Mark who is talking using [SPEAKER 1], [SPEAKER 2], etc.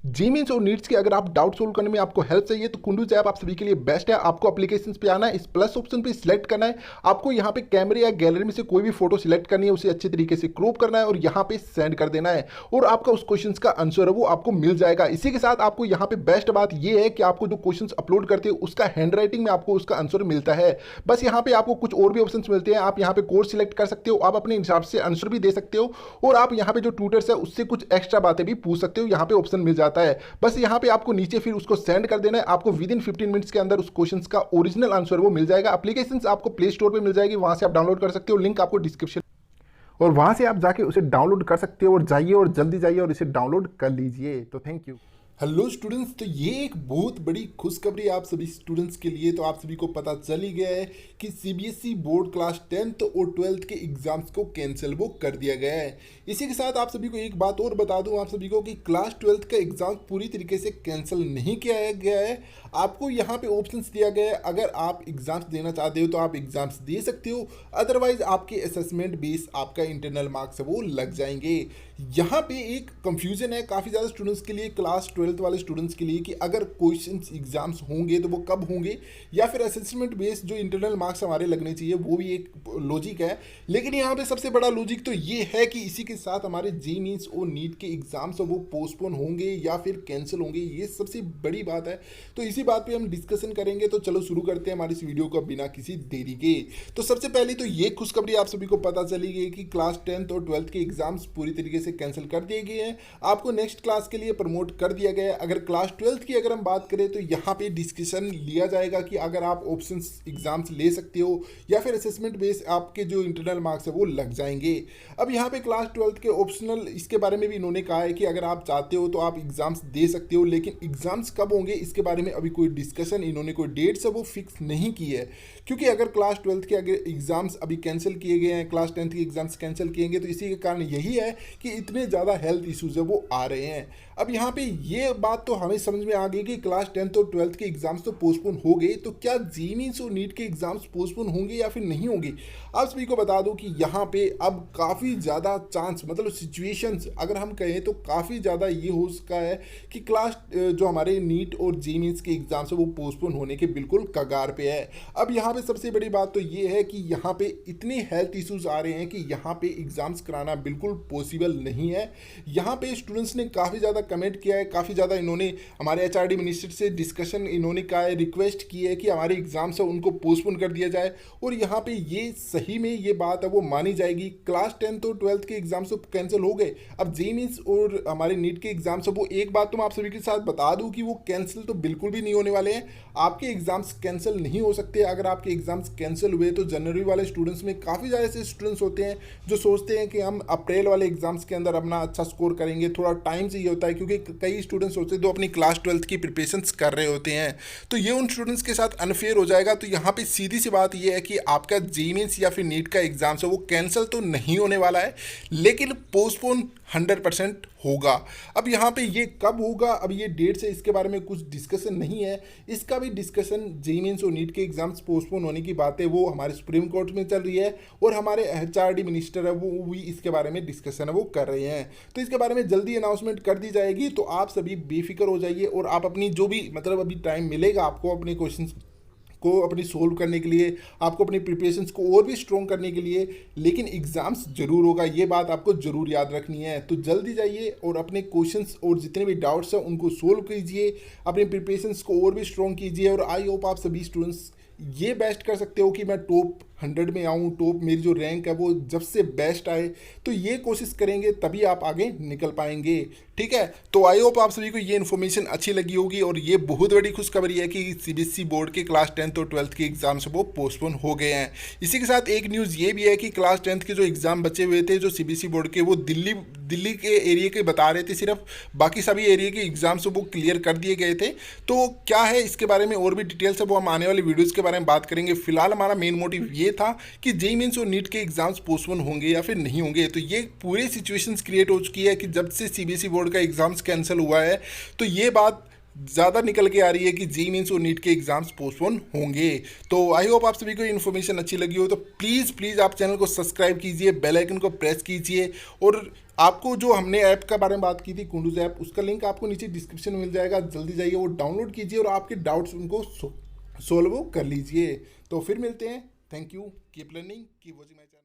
[SPEAKER 1] जी means और nits की अगर आप डाउट सोल्व करने में आपको हेल्प चाहिए तो कुंडूज ऐप आप सभी के लिए बेस्ट है। आपको एप्लीकेशंस पे आना है, इस प्लस ऑप्शन पे सिलेक्ट करना है, आपको यहाँ पे कैमरे या गैलरी में से कोई भी फोटो सिलेक्ट करनी है, उसे अच्छे तरीके से क्रॉप करना है और यहाँ पे सेंड कर देना है और आपका उस क्वेश्चन का आंसर है वो आपको मिल जाएगा। इसी के साथ आपको यहाँ पे बेस्ट बात ये है कि आपको जो क्वेश्चन अपलोड करते हैं उसका हैंड राइटिंग में आपको उसका आंसर मिलता है। बस यहाँ पे आपको कुछ और भी ऑप्शन मिलते हैं, आप यहाँ पे कोर्स सिलेक्ट कर सकते हो, आप अपने हिसाब से आंसर भी दे सकते हो और आप यहाँ पे जो ट्यूटर्स है उससे कुछ एक्स्ट्रा बातें भी पूछ सकते हो, यहाँ पे ऑप्शन मिल जाता है। बस यहाँ पे आपको नीचे फिर उसको सेंड कर देना है, आपको विद इन 15 मिनट्स के अंदर उस क्वेश्चन का ओरिजिनल आंसर वो मिल जाएगा। एप्लीकेशन आपको प्ले स्टोर पे मिल जाएगी, वहां से आप डाउनलोड कर सकते हो, लिंक आपको डिस्क्रिप्शन और वहां से आप जाके उसे डाउनलोड कर सकते हो और जाइए और जल्दी जाइए और इसे डाउनलोड कर लीजिए। तो थैंक यू।
[SPEAKER 2] हेलो स्टूडेंट्स, तो ये एक बहुत बड़ी खुशखबरी आप सभी स्टूडेंट्स के लिए। तो आप सभी को पता चल ही गया है कि सीबीएसई बोर्ड क्लास 10th और 12th के एग्जाम्स को कैंसिल वो कर दिया गया है। इसी के साथ आप सभी को एक बात और बता दूं आप सभी को कि क्लास 12th का एग्जाम पूरी तरीके से कैंसिल नहीं किया गया है। आपको यहाँ पे ऑप्शंस दिया गया है, अगर आप एग्जाम्स देना चाहते हो तो आप एग्जाम्स दे सकते हो, अदरवाइज आपके असेसमेंट बेस आपका इंटरनल मार्क्स वो लग जाएंगे। यहाँ पे एक कंफ्यूजन है काफ़ी ज़्यादा स्टूडेंट्स के लिए, क्लास 12th वाले स्टूडेंट्स के लिए, कि अगर क्वेश्चंस एग्जाम्स होंगे तो वो कब होंगे, या फिर असेसमेंट बेस जो इंटरनल मार्क्स हमारे लगने चाहिए वो भी एक लॉजिक है। लेकिन यहाँ पे सबसे बड़ा लॉजिक तो ये है कि इसी के साथ हमारे जी मीन्स और नीट के एग्जाम्स वो पोस्टपोन होंगे या फिर कैंसिल होंगे, ये सबसे बड़ी बात है। तो इसी बात पे हम डिस्कशन करेंगे। तो चलो शुरू करते हैं हमारी इस वीडियो को बिना किसी देरी के। तो सबसे पहले तो ये खुशखबरी आप सभी को पता चली गई कि क्लास 10th और 12th के एग्जाम्स पूरी तरीके से कैंसिल कर दिए गए हैं, आपको नेक्स्ट क्लास के लिए प्रमोट कर दिया गया है। अगर क्लास 12th की अगर हम बात करें तो यहाँ पे डिस्कशन लिया जाएगा कि अगर आप ऑप्शंस एग्जाम्स ले सकते हो या फिर असेसमेंट बेस आपके जो इंटरनल मार्क्स है वो लग जाएंगे। अब यहाँ पे क्लास 12th के ऑप्शनल इसके बारे में भी इन्होंने कहा है कि अगर आप चाहते हो तो आप एग्जाम्स दे सकते हो, लेकिन एग्जाम्स कब होंगे इसके बारे में अभी कोई डिस्कशन इन्होंने कोई डेट से वो फिक्स नहीं की है। क्योंकि अगर क्लास 12th के अगर एग्जाम्स अभी कैंसिल किए गए हैं, क्लास 10th के एग्जाम्स कैंसिल किए गए, तो इसी के कारण यही है कि इतने ज़्यादा हेल्थ इश्यूज है वो आ रहे हैं। अब यहाँ पे ये बात तो हमें समझ में आ गई कि क्लास 10th और 12th के एग्जाम्स तो पोस्टपोन हो गए, तो क्या जी मीन्स और नीट के एग्जाम्स पोस्टपोन होंगे या फिर नहीं होंगे। आप सभी को बता दूं कि यहाँ पे अब काफ़ी ज़्यादा चांस, मतलब सिचुएशंस अगर हम कहें तो काफ़ी ज़्यादा ये हो सका है कि क्लास जो हमारे नीट और जी मीन्स के एग्जाम्स है वो पोस्टपोन होने के बिल्कुल कगार पे है। अब यहाँ पे सबसे बड़ी बात तो ये है कि यहाँ पे इतने हेल्थ इश्यूज आ रहे हैं कि यहाँ पे एग्जाम्स कराना बिल्कुल पॉसिबल नहीं है। यहाँ पे स्टूडेंट्स ने काफ़ी ज़्यादा कमेंट किया है, काफ़ी ज़्यादा इन्होंने हमारे एचआरडी मिनिस्टर से डिस्कशन इन्होंने कहा है, रिक्वेस्ट की है कि हमारे एग्जाम्स है उनको पोस्टपोन कर दिया जाए। और यहाँ पे ये सही में ये बात है वो मानी जाएगी। क्लास 10th और 12th के एग्जाम्स तो कैंसिल हो गए, अब जे मीन्स और हमारे नीट के एग्जाम्स है वो, एक बात तो मैं आप सभी के साथ बता दूं कि वो कैंसिल तो बिल्कुल भी नहीं होने वाले हैं। आपके एग्जाम्स कैंसिल नहीं हो सकते। अगर आपके एग्जाम्स कैंसिल हुए तो जनवरी वाले स्टूडेंट्स में काफ़ी ज़्यादा ऐसे स्टूडेंट्स होते हैं जो सोचते हैं कि हम अप्रैल वाले एग्जाम्स के अंदर अपना अच्छा स्कोर करेंगे, थोड़ा टाइम चाहिए होता है, क्योंकि कई स्टूडेंट्स होते हैं जो अपनी क्लास 12th की प्रिपरेशंस कर रहे होते हैं, तो ये उन स्टूडेंट्स के साथ अनफेयर हो जाएगा। तो यहाँ पे सीधी सी बात ये है कि आपका जी मीन्स या फिर नीट का एग्जाम्स है वो कैंसिल तो नहीं होने वाला है, लेकिन पोस्टपोन 100% होगा। अब यहाँ पे ये कब होगा, अब ये डेट से इसके बारे में कुछ डिस्कशन नहीं है। इसका भी डिस्कशन जे मीन्स और नीट के एग्जाम्स पोस्टपोन होने की बातें वो हमारे सुप्रीम कोर्ट में चल रही है और हमारे एचआरडी मिनिस्टर है वो भी इसके बारे में डिस्कशन है वो कर रहे हैं। तो इसके बारे में जल्दी अनाउंसमेंट कर दी जाएगी। तो आप सभी बेफिक्र हो जाइए और आप अपनी जो भी, मतलब अभी टाइम मिलेगा आपको अपने क्वेश्चन को अपनी सोल्व करने के लिए, आपको अपनी प्रिपरेशंस को और भी स्ट्रॉन्ग करने के लिए, लेकिन एग्जाम्स जरूर होगा, ये बात आपको जरूर याद रखनी है। तो जल्दी जाइए और अपने क्वेश्चंस और जितने भी डाउट्स हैं उनको सोल्व कीजिए, अपनी प्रिपरेशंस को और भी स्ट्रॉन्ग कीजिए। और आई होप आप सभी स्टूडेंट्स ये बेस्ट कर सकते हो कि मैं टॉप 100 में आऊँ, टॉप मेरी जो रैंक है वो जब से बेस्ट आए, तो ये कोशिश करेंगे तभी आप आगे निकल पाएंगे। ठीक है, तो आई होप आप सभी को ये इन्फॉर्मेशन अच्छी लगी होगी और ये बहुत बड़ी खुशखबरी है कि सीबीएसई बोर्ड के क्लास 10th और 12th के एग्जाम्स वो पोस्टपोन हो गए हैं। इसी के साथ एक न्यूज़ ये भी है कि क्लास 10th के जो एग्ज़ाम बचे हुए थे जो सीबीएसई बोर्ड के, वो दिल्ली के एरिया के बता रहे थे सिर्फ, बाकी सभी एरिया के एग्जाम्स वो क्लियर कर दिए गए थे। तो क्या है इसके बारे में और भी डिटेल्स है वो हम आने वाली वीडियोज़ के बारे में बात करेंगे। फिलहाल हमारा मेन मोटिव ये था कि जेईई मेंस और नीट के एग्जाम्स पोस्टपोन होंगे या फिर नहीं होंगे। तो ये पूरी सिचुएशंस क्रिएट हो चुकी है कि जब से सीबीएसई बोर्ड का एग्जाम्स कैंसिल हुआ है तो ये बात ज़्यादा निकल के आ रही है कि जेईई मेंस और नीट के एग्जाम्स पोस्टपोन होंगे। तो आई होप आप सभी को इन्फॉर्मेशन अच्छी लगी हो, तो प्लीज़ आप चैनल को सब्सक्राइब कीजिए, बेल आइकन को प्रेस कीजिए और आपको जो हमने ऐप का बारे में बात की थी कुंडूज ऐप, उसका लिंक आपको नीचे डिस्क्रिप्शन में मिल जाएगा, जल्दी जाइए वो डाउनलोड कीजिए और आपके डाउट्स उनको सोल्व कर लीजिए। तो फिर मिलते हैं। Thank you, keep learning, keep watching my channel.